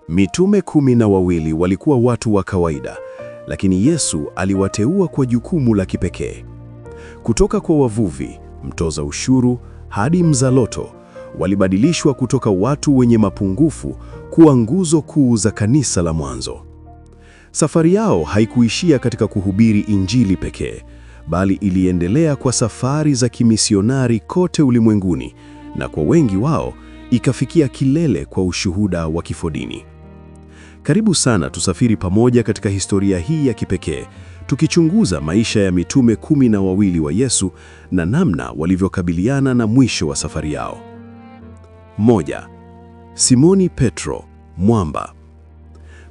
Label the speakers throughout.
Speaker 1: Mitume 12 walikuwa watu wa kawaida, lakini Yesu aliwateua kwa jukumu la kipekee. Kutoka kwa wavuvi, mtoza ushuru, hadi mzaloto, walibadilishwa kutoka watu wenye mapungufu kuwa nguzo kuu za kanisa la mwanzo. Safari yao haikuishia katika kuhubiri Injili pekee, bali iliendelea kwa safari za kimisionari kote ulimwenguni, na kwa wengi wao ikafikia kilele kwa ushuhuda wa kifodini. Karibu sana tusafiri pamoja katika historia hii ya kipekee, tukichunguza maisha ya mitume 12 wa Yesu na namna walivyokabiliana na mwisho wa safari yao. 1. Simoni Petro, mwamba.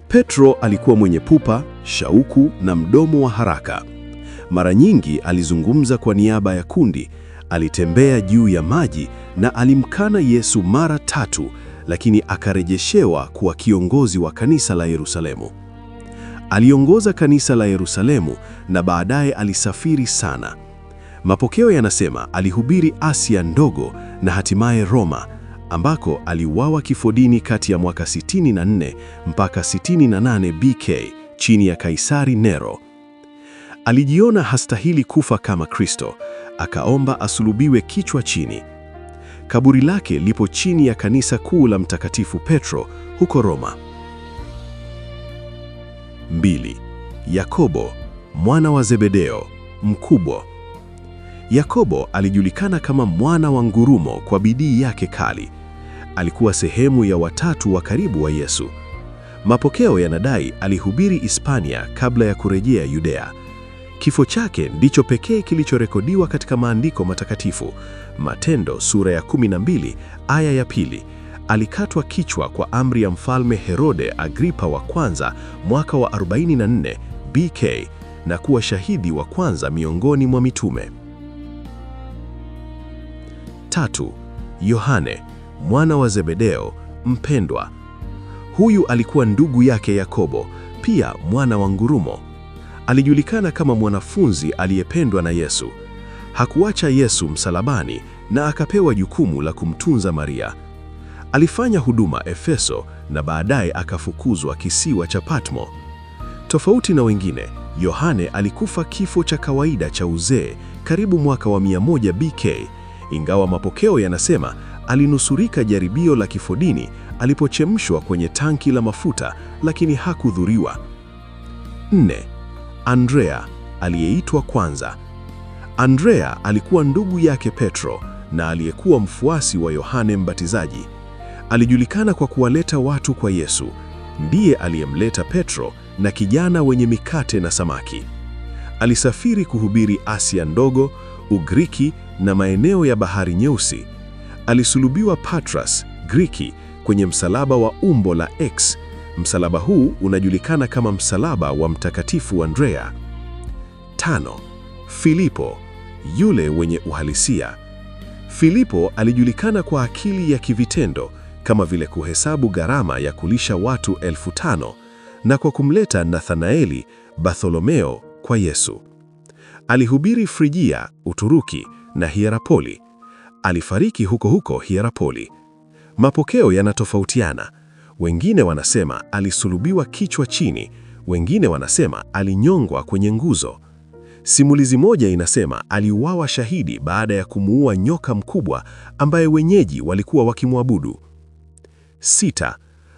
Speaker 1: Petro alikuwa mwenye pupa, shauku na mdomo wa haraka. Mara nyingi alizungumza kwa niaba ya kundi, alitembea juu ya maji na alimkana Yesu mara 3, lakini akarejeshewa kuwa kiongozi wa kanisa la Yerusalemu. Aliongoza kanisa la Yerusalemu na baadaye alisafiri sana. Mapokeo yanasema alihubiri Asia ndogo na hatimaye Roma, ambako aliuawa kifodini kati ya mwaka 64 mpaka 68 BK chini ya Kaisari Nero. Alijiona hastahili kufa kama Kristo, akaomba asulubiwe kichwa chini. Kaburi lake lipo chini ya kanisa kuu la Mtakatifu Petro huko Roma. 2. Yakobo, mwana wa Zebedeo, mkubwa. Yakobo alijulikana kama mwana wa ngurumo kwa bidii yake kali. Alikuwa sehemu ya watatu wa karibu wa Yesu. Mapokeo yanadai alihubiri Hispania kabla ya kurejea Yudea. Kifo chake ndicho pekee kilichorekodiwa katika maandiko matakatifu. Matendo sura ya 12 aya ya 2. Alikatwa kichwa kwa amri ya Mfalme Herode Agripa wa kwanza mwaka wa 44 BK na kuwa shahidi wa kwanza miongoni mwa mitume. 3. Yohane, mwana wa Zebedeo, mpendwa. Huyu alikuwa ndugu yake Yakobo, pia mwana wa ngurumo. Alijulikana kama mwanafunzi aliyependwa na Yesu. Hakuacha Yesu msalabani na akapewa jukumu la kumtunza Maria. Alifanya huduma Efeso na baadaye akafukuzwa kisiwa cha Patmo. Tofauti na wengine, Yohane alikufa kifo cha kawaida cha uzee karibu mwaka wa 100 BK, ingawa mapokeo yanasema alinusurika jaribio la kifodini alipochemshwa kwenye tanki la mafuta, lakini hakudhuriwa. 4. Andrea, aliyeitwa kwanza. Andrea alikuwa ndugu yake Petro na aliyekuwa mfuasi wa Yohane Mbatizaji. Alijulikana kwa kuwaleta watu kwa Yesu. Ndiye aliyemleta Petro na kijana wenye mikate na samaki. Alisafiri kuhubiri Asia ndogo, Ugiriki na maeneo ya Bahari Nyeusi. Alisulubiwa Patras, Griki, kwenye msalaba wa umbo la X. Msalaba huu unajulikana kama msalaba wa Mtakatifu Andrea. 5. Filipo, yule wenye uhalisia. Filipo alijulikana kwa akili ya kivitendo, kama vile kuhesabu gharama ya kulisha watu 5,000 na kwa kumleta Nathanaeli, Bartholomeo kwa Yesu. Alihubiri Frigia, Uturuki na Hierapoli. Alifariki huko huko Hierapoli. Mapokeo yanatofautiana. Wengine wanasema alisulubiwa kichwa chini, wengine wanasema alinyongwa kwenye nguzo. Simulizi moja inasema aliuawa shahidi baada ya kumuua nyoka mkubwa ambaye wenyeji walikuwa wakimwabudu. 6.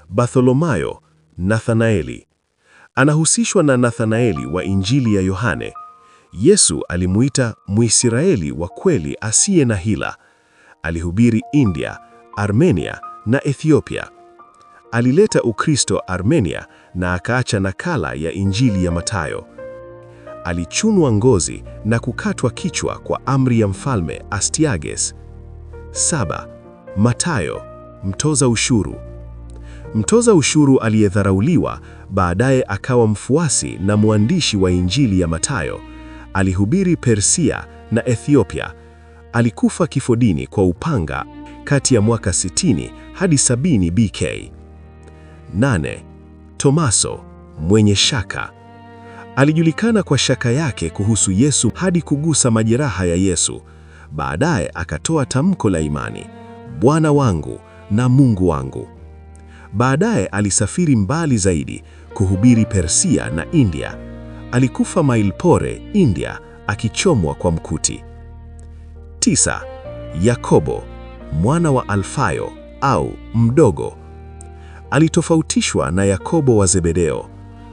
Speaker 1: Bartholomayo, Nathanaeli. Anahusishwa na Nathanaeli wa Injili ya Yohane. Yesu alimuita Mwisraeli wa kweli asiye na hila. Alihubiri India, Armenia na Ethiopia. Alileta Ukristo Armenia na akaacha nakala ya Injili ya Mathayo. Alichunwa ngozi na kukatwa kichwa kwa amri ya Mfalme Astyages. 7. Mathayo, mtoza ushuru. Mtoza ushuru aliyedharauliwa, baadaye akawa mfuasi na mwandishi wa Injili ya Mathayo. Alihubiri Persia na Ethiopia. Alikufa kifodini kwa upanga kati ya mwaka 60 hadi 70 BK. 8. Tomaso, mwenye shaka. Alijulikana kwa shaka yake kuhusu Yesu hadi kugusa majeraha ya Yesu. Baadaye akatoa tamko la imani, Bwana wangu na Mungu wangu. Baadaye alisafiri mbali zaidi kuhubiri Persia na India. Alikufa Mailpore, India, akichomwa kwa mkuti. 9. Yakobo, mwana wa Alfayo au mdogo. Alitofautishwa na Yakobo wa Zebedeo.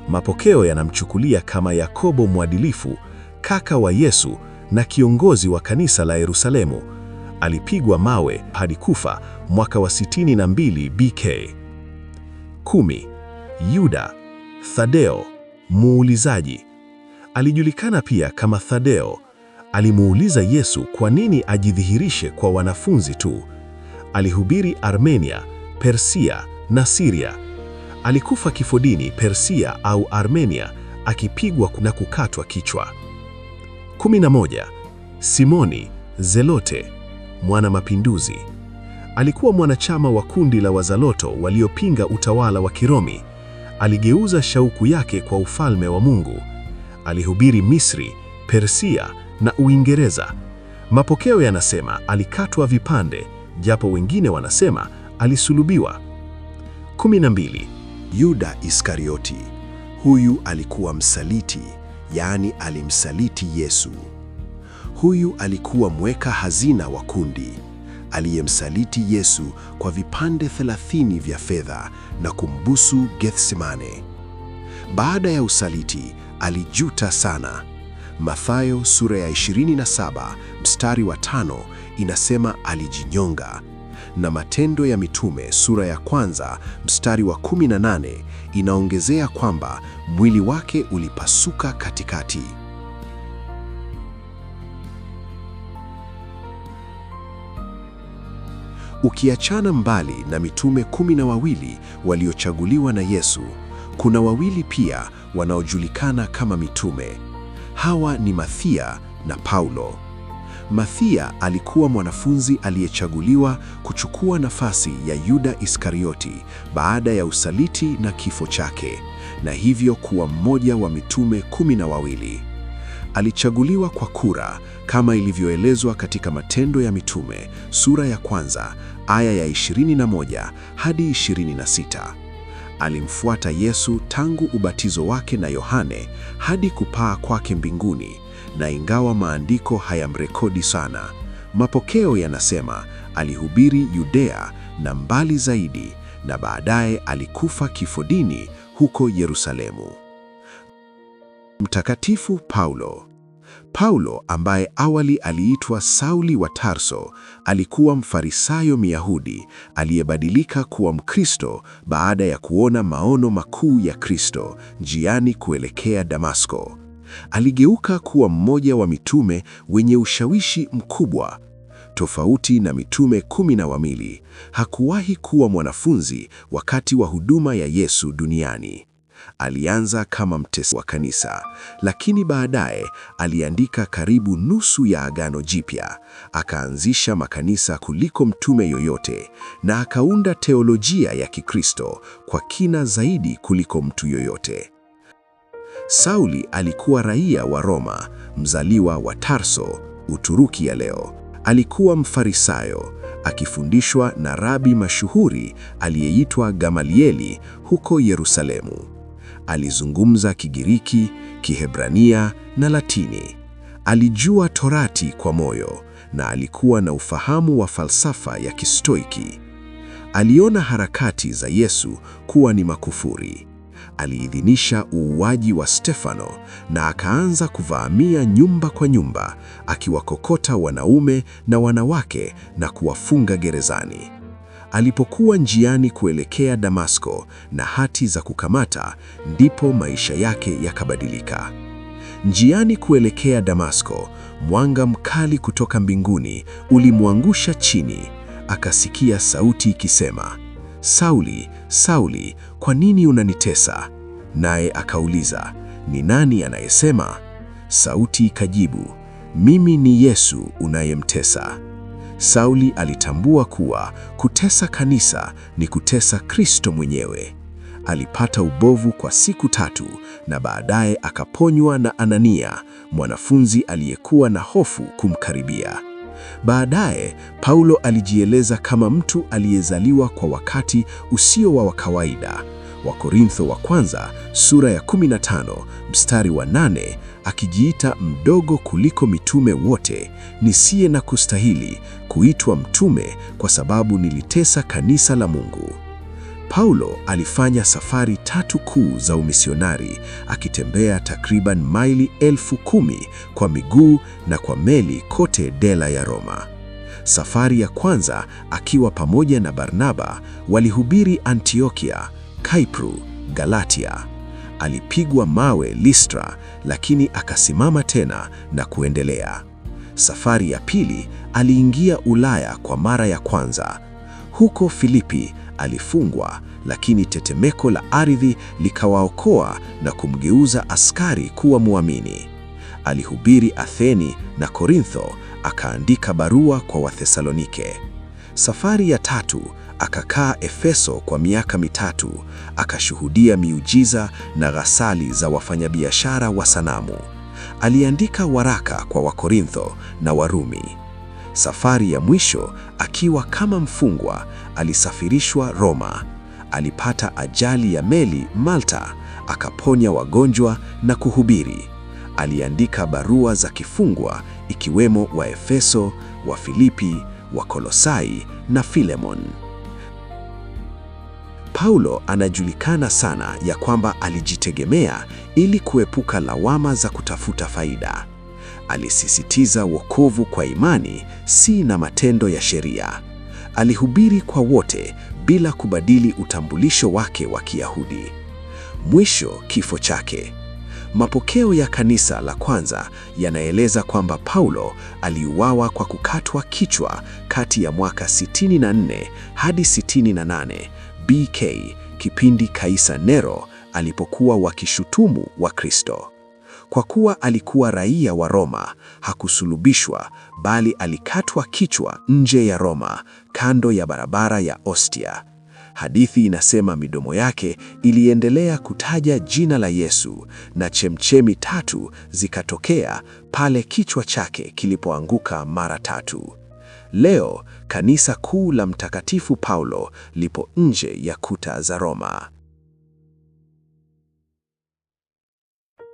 Speaker 1: Mapokeo yanamchukulia kama Yakobo mwadilifu, kaka wa Yesu na kiongozi wa kanisa la Yerusalemu. Alipigwa mawe hadi kufa mwaka wa 62 BK. 10. Yuda, Thadeo, muulizaji. Alijulikana pia kama Thadeo. Alimuuliza Yesu kwa nini ajidhihirishe kwa wanafunzi tu. Alihubiri Armenia, Persia na Syria. Alikufa kifodini Persia au Armenia, akipigwa na kukatwa kichwa. 11. Simoni Zelote, mwana mapinduzi. Alikuwa mwanachama wa kundi la Wazaloto waliopinga utawala wa Kirumi. Aligeuza shauku yake kwa ufalme wa Mungu. Alihubiri Misri, Persia na Uingereza. Mapokeo yanasema alikatwa vipande, japo wengine wanasema alisulubiwa. 12.
Speaker 2: Yuda Iskarioti. Huyu alikuwa msaliti, yaani alimsaliti Yesu. Huyu alikuwa mweka hazina wa kundi, aliyemsaliti Yesu kwa vipande 30 vya fedha na kumbusu Gethsemane. Baada ya usaliti, alijuta sana. Mathayo sura ya 27 mstari wa 5 inasema alijinyonga, na Matendo ya Mitume sura ya 1 mstari wa 18 inaongezea kwamba mwili wake ulipasuka katikati. Ukiachana mbali na mitume 12 waliochaguliwa na Yesu, kuna wawili pia wanaojulikana kama mitume. Hawa ni Mathia na Paulo. Mathia alikuwa mwanafunzi aliyechaguliwa kuchukua nafasi ya Yuda Iskarioti baada ya usaliti na kifo chake, na hivyo kuwa mmoja wa mitume 12. Alichaguliwa kwa kura kama ilivyoelezwa katika Matendo ya Mitume sura ya 1 aya ya 21 hadi 26. Alimfuata Yesu tangu ubatizo wake na Yohane hadi kupaa kwake mbinguni, na ingawa maandiko hayamrekodi sana, mapokeo yanasema alihubiri Yudea na mbali zaidi, na baadaye alikufa kifodini huko Yerusalemu. Mtakatifu Paulo. Paulo, ambaye awali aliitwa Sauli wa Tarso, alikuwa Mfarisayo Myahudi aliyebadilika kuwa Mkristo baada ya kuona maono makuu ya Kristo njiani kuelekea Damasko. Aligeuka kuwa mmoja wa mitume wenye ushawishi mkubwa. Tofauti na mitume 12, hakuwahi kuwa mwanafunzi wakati wa huduma ya Yesu duniani. Alianza kama mtesi wa kanisa, lakini baadaye aliandika karibu nusu ya Agano Jipya. Akaanzisha makanisa kuliko mtume yoyote, na akaunda teolojia ya Kikristo kwa kina zaidi kuliko mtu yoyote. Sauli alikuwa raia wa Roma, mzaliwa wa Tarso, Uturuki ya leo. Alikuwa Mfarisayo, akifundishwa na rabi mashuhuri aliyeitwa Gamalieli huko Yerusalemu. Alizungumza Kigiriki, Kiebrania na Latini. Alijua Torati kwa moyo na alikuwa na ufahamu wa falsafa ya Kistoiki. Aliona harakati za Yesu kuwa ni makufuri. Aliidhinisha uuaji wa Stefano na akaanza kuvamia nyumba kwa nyumba, akiwakokota wanaume na wanawake na kuwafunga gerezani. Alipokuwa njiani kuelekea Damasko na hati za kukamata, ndipo maisha yake yakabadilika. Njiani kuelekea Damasko, mwanga mkali kutoka mbinguni ulimwangusha chini. Akasikia sauti ikisema, "Sauli, Sauli, kwa nini unanitesa?" Naye akauliza, "Ni nani anayesema?" Sauti ikajibu, "Mimi ni Yesu unayemtesa." Sauli alitambua kuwa kutesa kanisa ni kutesa Kristo mwenyewe. Alipata ubovu kwa siku 3 na baadaye akaponywa na Anania, mwanafunzi aliyekuwa na hofu kumkaribia. Baadaye, Paulo alijieleza kama mtu aliyezaliwa kwa wakati usio wa kawaida. Wakorintho wa kwanza sura ya 15 mstari wa 8, akijiita mdogo kuliko mitume wote, nisiye na kustahili kuitwa mtume kwa sababu nilitesa kanisa la Mungu. Paulo alifanya safari 3 kuu za umisionari, akitembea takriban maili 10,000 kwa miguu na kwa meli kote Dela ya Roma. Safari ya kwanza akiwa pamoja na Barnaba walihubiri Antiokia, Kaipru, Galatia. Alipigwa mawe Listra, lakini akasimama tena na kuendelea. Safari ya pili aliingia Ulaya kwa mara ya kwanza. Huko Filipi alifungwa, lakini tetemeko la ardhi likawaokoa na kumgeuza askari kuwa muamini. Alihubiri Atheni na Korintho, akaandika barua kwa Wathesalonike. Safari ya tatu akakaa Efeso kwa miaka 3, akashuhudia miujiza na ghasali za wafanyabiashara wa sanamu. Aliandika waraka kwa Wakorintho na Warumi. Safari ya mwisho akiwa kama mfungwa, alisafirishwa Roma. Alipata ajali ya meli Malta, akaponya wagonjwa na kuhubiri. Aliandika barua za kifungwa ikiwemo wa Efeso, wa Filipi, wa Kolosai na Filemon. Paulo anajulikana sana ya kwamba alijitegemea ili kuepuka lawama za kutafuta faida. Alisisitiza wokovu kwa imani, si na matendo ya sheria. Alihubiri kwa wote bila kubadili utambulisho wake wa Kiyahudi. Mwisho, kifo chake. Mapokeo ya kanisa la kwanza yanaeleza kwamba Paulo aliuawa kwa kukatwa kichwa kati ya mwaka 64 hadi 68 BK, kipindi Kaisari Nero alipokuwa wakishutumu Wakristo. Kwa kuwa alikuwa raia wa Roma, hakusulubishwa bali alikatwa kichwa nje ya Roma, kando ya barabara ya Ostia. Hadithi inasema midomo yake iliendelea kutaja jina la Yesu na chemchemi 3 zikatokea pale kichwa chake kilipoanguka mara 3. Leo kanisa kuu la Mtakatifu Paulo lipo nje ya kuta za Roma.